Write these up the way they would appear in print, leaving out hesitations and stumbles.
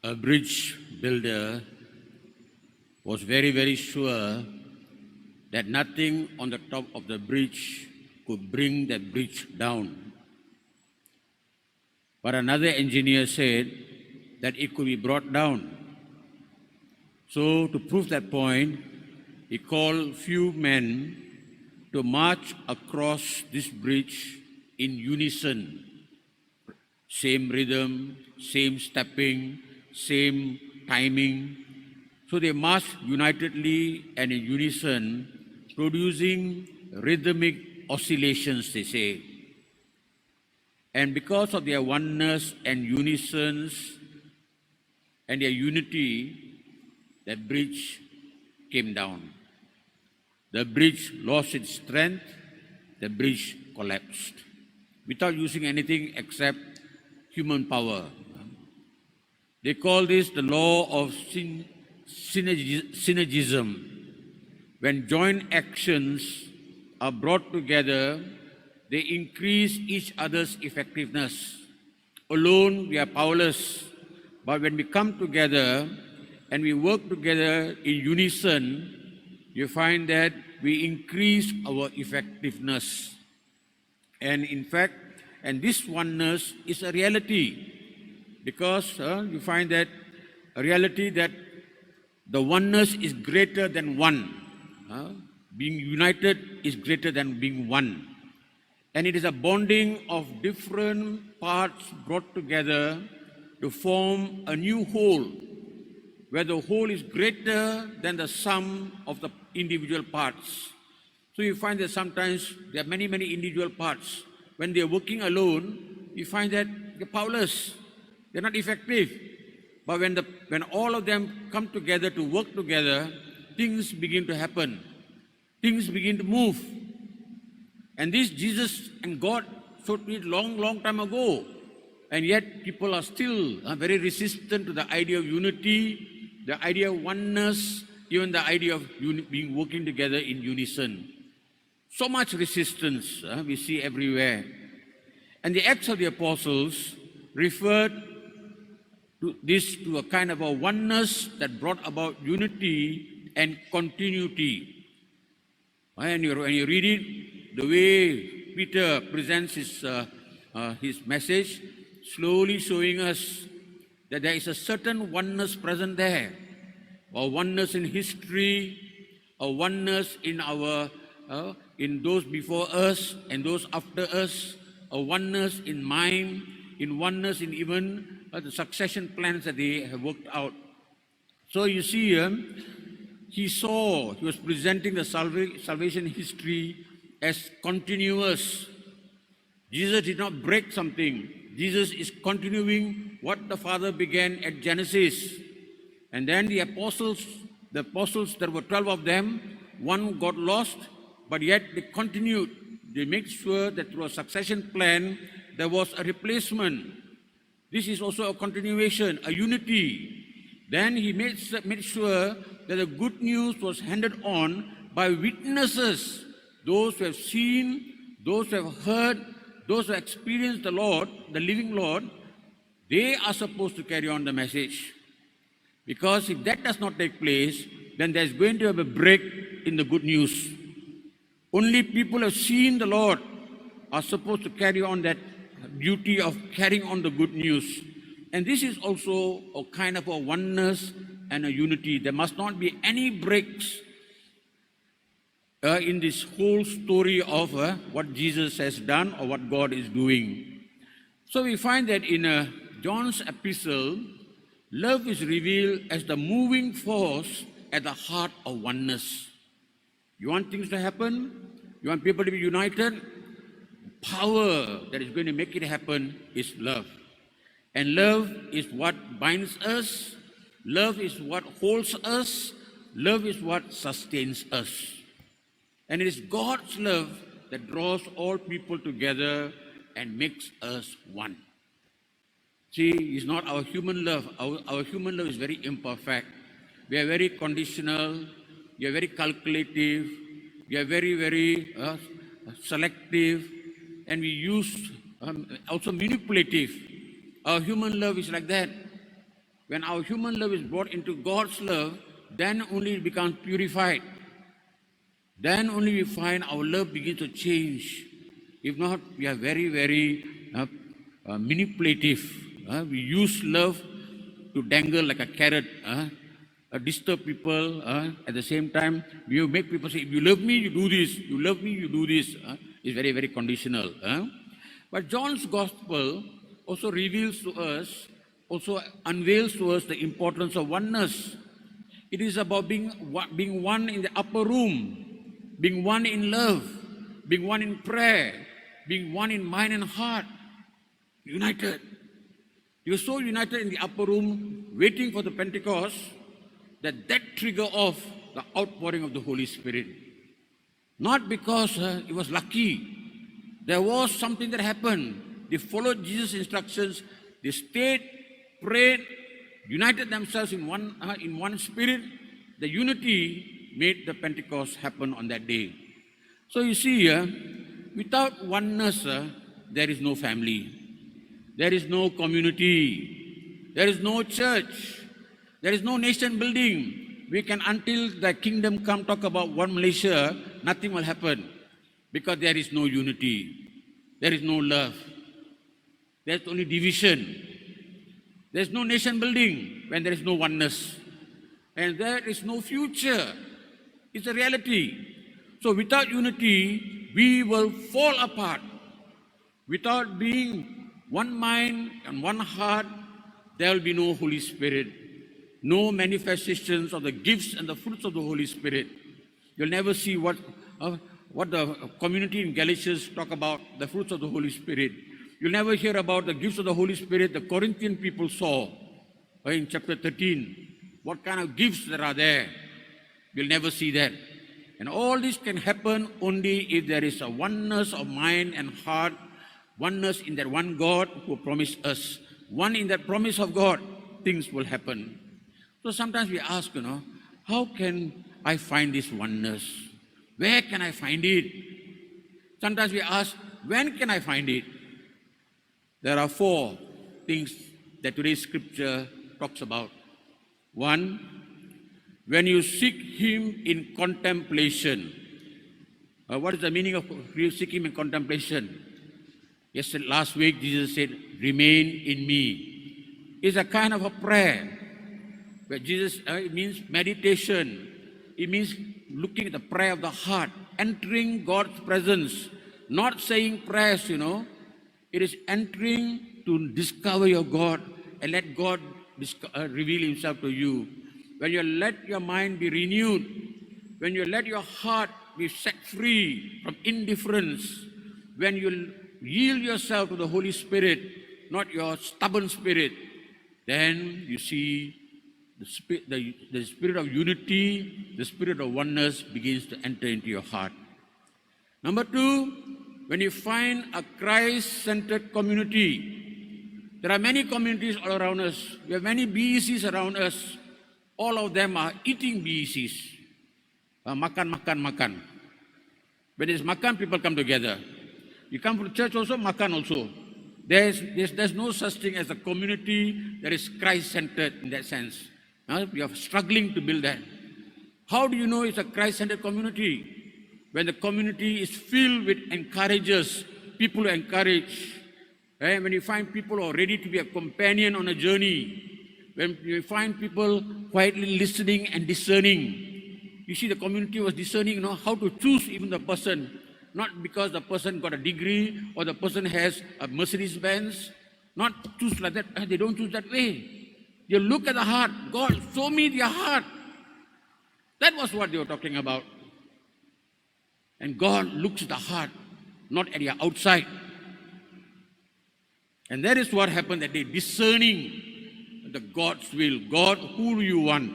A bridge builder was very, very sure that nothing on the top of the bridge could bring the bridge down. But another engineer said that it could be brought down. So to prove that point, he called few men to march across this bridge in unison. Same rhythm, same stepping, same timing. So they marched unitedly and in unison, producing rhythmic oscillations, they say. And because of their oneness and unisons and their unity, that bridge came down. The bridge lost its strength, the bridge collapsed without using anything except human power. They call this the law of synergism. When joint actions are brought together, they increase each other's effectiveness. Alone, we are powerless. But when we come together and we work together in unison, you find that we increase our effectiveness. And in fact, and this oneness is a reality, because you find that a reality that the oneness is greater than one. Being united is greater than being one. And it is a bonding of different parts brought together to form a new whole, where the whole is greater than the sum of the individual parts. So you find that sometimes there are many, many individual parts. When they are working alone, you find that they're powerless, they're not effective. But when all of them come together to work together, things begin to happen. Things begin to move. And this Jesus and God showed it long, long time ago. And yet people are still very resistant to the idea of unity, the idea of oneness, even the idea of being working together in unison. So much resistance we see everywhere. And the Acts of the Apostles referred to a kind of a oneness that brought about unity and continuity. When you read it, the way Peter presents his message, slowly showing us that there is a certain oneness present there, a oneness in history, a oneness in our in those before us and those after us, a oneness in mind, in oneness in even the succession plans that they have worked out. So you see, he was presenting the salvation history as continuous. Jesus did not break something. Jesus is continuing what the Father began at Genesis. And then the apostles, there were 12 of them, one got lost, but yet they continued. They made sure that through a succession plan, there was a replacement. This is also a continuation, a unity. Then he made sure that the good news was handed on by witnesses, those who have seen, those who have heard, those who have experienced the Lord, the living Lord. They are supposed to carry on the message. Because if that does not take place, then there's going to have a break in the good news. Only people who have seen the Lord are supposed to carry on that duty of carrying on the good news. And this is also a kind of a oneness and a unity. There must not be any breaks in this whole story of what Jesus has done or what God is doing. So we find that in John's epistle, love is revealed as the moving force at the heart of oneness. You want things to happen? You want people to be united? Power that is going to make it happen is love. And love is what binds us. Love is what holds us. Love is what sustains us. And it is God's love that draws all people together and makes us one. See, it's not our human love. Our human love is very imperfect. We are very conditional. We are very calculative. We are very, very selective. And we use also manipulative. Our human love is like that. When our human love is brought into God's love, then only it becomes purified. Then only we find our love begins to change. If not, we are very, very manipulative. We use love to dangle like a carrot, disturb people. At the same time, we make people say, if you love me, you do this. You love me, you do this. It's very, very conditional. But John's Gospel also reveals to us, also unveils to us the importance of oneness. It is about being one in the upper room, being one in love, being one in prayer, being one in mind and heart, united. You're so united in the upper room, waiting for the Pentecost, that trigger off the outpouring of the Holy Spirit. Not because it was lucky. There was something that happened. They followed Jesus' instructions. They stayed, prayed, united themselves in one spirit. The unity made the Pentecost happen on that day. So you see, without oneness, there is no family. There is no community. There is no church. There is no nation building. We can, until the kingdom come, talk about one Malaysia, nothing will happen. Because there is no unity. There is no love. There's only division. There's no nation building when there is no oneness. And there is no future. It's a reality. So without unity, we will fall apart. Without being one mind and one heart, there will be no Holy Spirit. No manifestations of the gifts and the fruits of the Holy Spirit. You'll never see what the community in Galatians talk about, the fruits of the Holy Spirit. You'll never hear about the gifts of the Holy Spirit the Corinthian people saw in chapter 13. What kind of gifts there are there. You'll never see that. And all this can happen only if there is a oneness of mind and heart, oneness in that one God who promised us. One in that promise of God, things will happen. So sometimes we ask, how can I find this oneness? Where can I find it? Sometimes we ask, when can I find it? There are 4 things that today's scripture talks about. 1, when you seek Him in contemplation. What is the meaning of seek Him in contemplation? Yesterday, last week, Jesus said, remain in me. It's a kind of a prayer. Where Jesus, it means meditation. It means looking at the prayer of the heart, entering God's presence, not saying prayers, It is entering to discover your God and let God reveal Himself to you. When you let your mind be renewed, when you let your heart be set free from indifference, when you yield yourself to the Holy Spirit, not your stubborn spirit, then you see the spirit of unity, the spirit of oneness begins to enter into your heart. Number 2, when you find a Christ-centered community, there are many communities all around us. We have many BECs around us. All of them are eating BECs. Makan. When there's makan, people come together. You come to church also, makan also. There's no such thing as a community that is Christ-centered in that sense. We are struggling to build that. How do you know it's a Christ-centered community? When the community is filled with encouragers, people who encourage. When you find people who are ready to be a companion on a journey. When you find people quietly listening and discerning. You see, the community was discerning, how to choose even the person. Not because the person got a degree or the person has a Mercedes-Benz. Not choose like that. They don't choose that way. You look at the heart. God, show me their heart. That was what they were talking about. And God looks at the heart, not at your outside. And that is what happened that day, discerning the God's will. God, who do you want?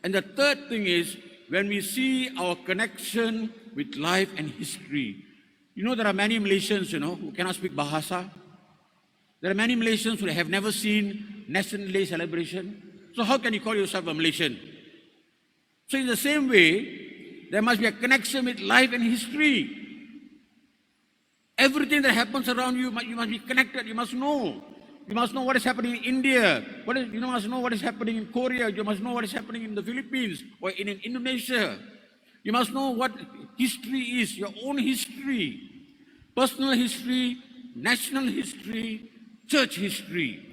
And the third thing is, when we see our connection with life and history. There are many Malaysians, who cannot speak Bahasa. There are many Malaysians who have never seen National Day celebration. So how can you call yourself a Malaysian? So in the same way, there must be a connection with life and history. Everything that happens around you, you must be connected, you must know. You must know what is happening in India. You must know what is happening in Korea. You must know what is happening in the Philippines or in Indonesia. You must know what history is, your own history, personal history, national history, church history.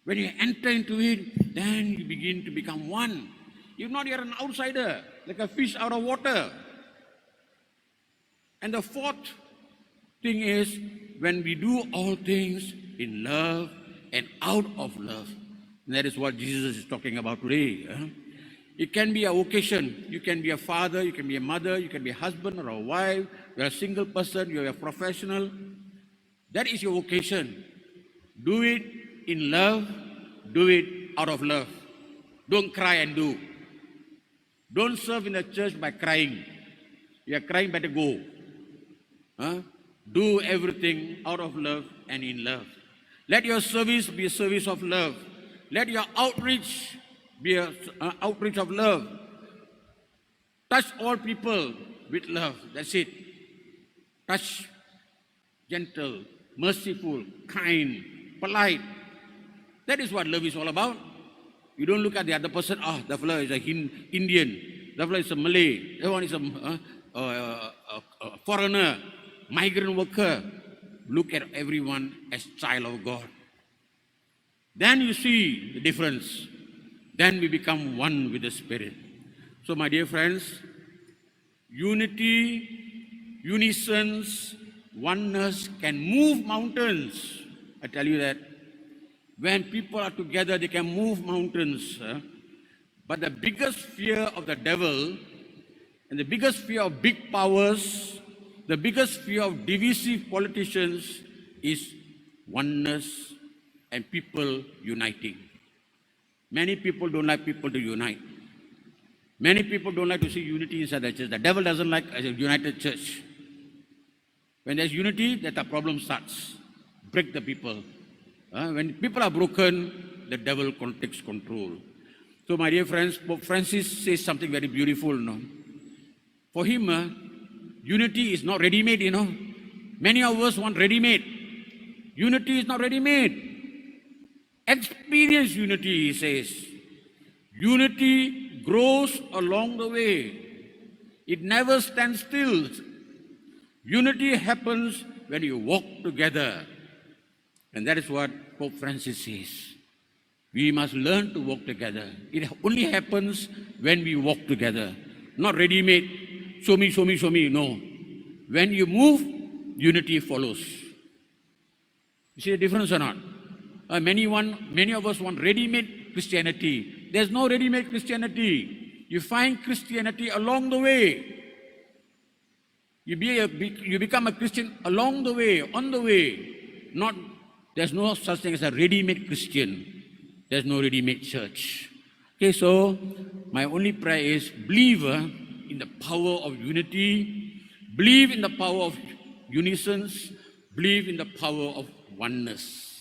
When you enter into it, then you begin to become one. If not, you're an outsider, like a fish out of water. And the fourth thing is, when we do all things in love and out of love. And that is what Jesus is talking about today. It can be a vocation. You can be a father, you can be a mother, you can be a husband or a wife, you're a single person, you're a professional. That is your vocation. Do it in love, do it out of love. Don't cry and do. Don't serve in the church by crying. You are crying, better go. Do everything out of love and in love. Let your service be a service of love. Let your outreach be an outreach of love. Touch all people with love. That's it. Touch, gentle, merciful, kind, polite. That is what love is all about. You don't look at the other person, the fellow is a Indian, the fellow is a Malay, that one is a foreigner, migrant worker. Look at everyone as child of God. Then you see the difference. Then we become one with the Spirit. So my dear friends, unity, unisons, oneness can move mountains. I tell you that. When people are together, they can move mountains. But the biggest fear of the devil and the biggest fear of big powers, the biggest fear of divisive politicians is oneness and people uniting. Many people don't like people to unite. Many people don't like to see unity inside the church. The devil doesn't like a united church. When there's unity, that the problem starts. Break the people. When people are broken, the devil takes control. So my dear friends, Pope Francis says something very beautiful. For him, unity is not ready-made, Many of us want ready-made. Unity is not ready-made. Experience unity, he says. Unity grows along the way. It never stands still. Unity happens when you walk together. And that is what Pope Francis says. We must learn to walk together. It only happens when we walk together. Not ready-made, show me, show me, show me. No. When you move, unity follows. You see the difference or not? Many of us want ready-made Christianity. There's no ready-made Christianity. You find Christianity along the way. You become a Christian along the way, on the way. There's no such thing as a ready-made Christian. There's no ready-made church. Okay, so my only prayer is believe in the power of unity, believe in the power of unisons, believe in the power of oneness.